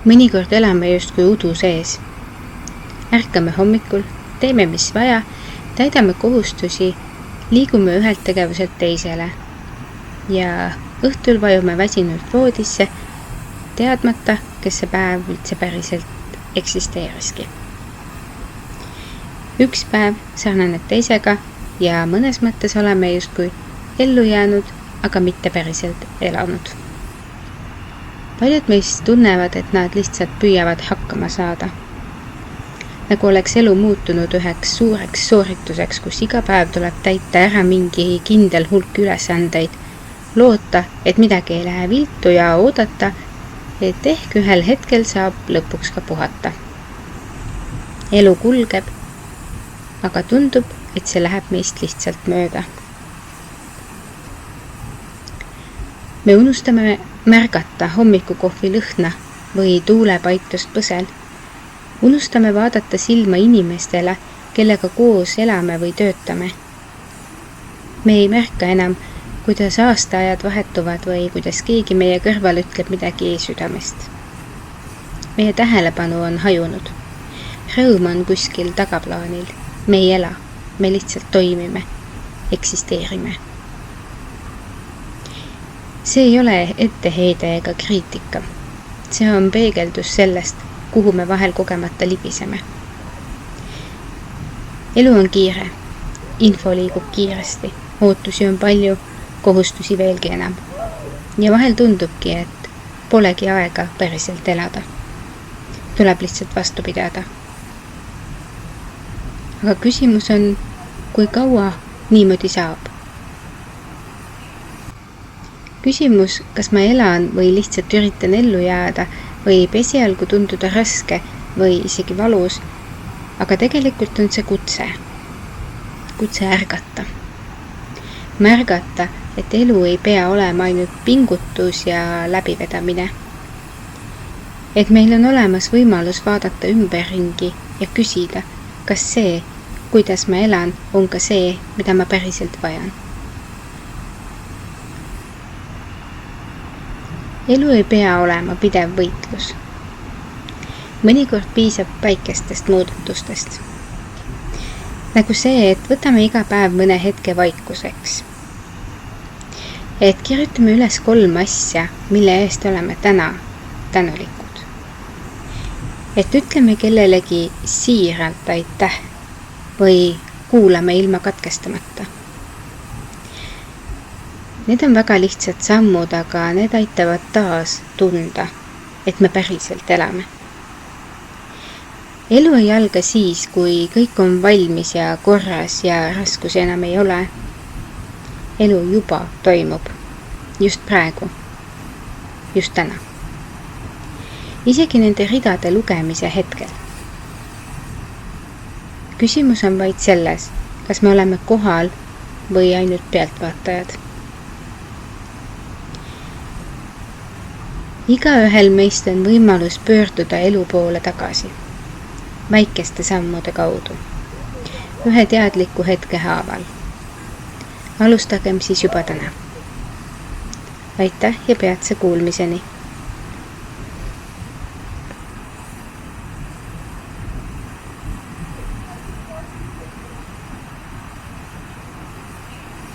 Mõnikord elame justkui udu sees. Ärkame hommikul, teeme mis vaja, täidame kohustusi, liigume ühelt tegevuselt teisele ja õhtul vajume väsinult voodisse, teadmata, kes see päev üldse päriselt eksisteeriski. Üks päev sarnaneb teisega ja mõnes mõttes oleme justkui ellu jäänud, aga mitte päriselt elanud. Paljud meist tunnevad, et nad lihtsalt püüavad hakkama saada. Nagu oleks elu muutunud üheks suureks soorituseks, kus iga päev tuleb täita ära mingi kindel hulk ülesandeid, loota, et midagi ei lähe viltu ja oodata, et ehk ühel hetkel saab lõpuks ka puhata. Elu kulgeb, aga tundub, et see läheb meist lihtsalt mööda. Me unustame märgata hommikukohvi lõhna või tuulepaitust põsel. Unustame vaadata silma inimestele, kellega koos elame või töötame. Me ei märka enam, kuidas aastaajad vahetuvad või kuidas keegi meie kõrval ütleb midagi südamest. Meie tähelepanu on hajunud. Rõõm on kuskil tagaplaanil. Me ei ela, me lihtsalt toimime, eksisteerime. See ei ole etteheide ega kriitika. See on peegeldus sellest, kuhu me vahel kogemata libiseme. Elu on kiire, info liigub kiiresti, ootusi on palju, kohustusi veelgi enam. Ja vahel tundubki, et polegi aega päriselt elada. Tuleb lihtsalt vastu pidada. Aga küsimus on, kui kaua niimoodi saab? Küsimus, kas ma elan või lihtsalt üritan ellu jääda, võib esialgu tunduda raske või isegi valus, aga tegelikult on see kutse. Kutse ärgata. Märgata, et elu ei pea olema ainult pingutus ja läbivedamine. Et meil on olemas võimalus vaadata ümberringi ja küsida, kas see, kuidas ma elan, on ka see, mida ma päriselt vajan. Elu ei pea olema pidev võitlus. Mõnikord piisab väikestest muudatustest. Nagu see, et võtame iga päev mõne hetke vaikuseks. Et kirjutame üles 3 asja, mille eest oleme täna tänulikud. Et ütleme kellelegi siiralt aitäh või kuulame ilma katkestamata. Need on väga lihtsad sammud, aga need aitavad taas tunda, et me päriselt elame. Elu ei alga siis, kui kõik on valmis ja korras ja raskusi enam ei ole. Elu juba toimub. Just praegu. Just täna. Isegi nende ridade lugemise hetkel. Küsimus on vaid selles, kas me oleme kohal või ainult pealtvaatajad. Igaühel meist on võimalus pöörduda elu poole tagasi, väikeste sammude kaudu, ühe teadliku hetke haaval. Alustagem siis juba täna. Aitäh ja peatse kuulmiseni!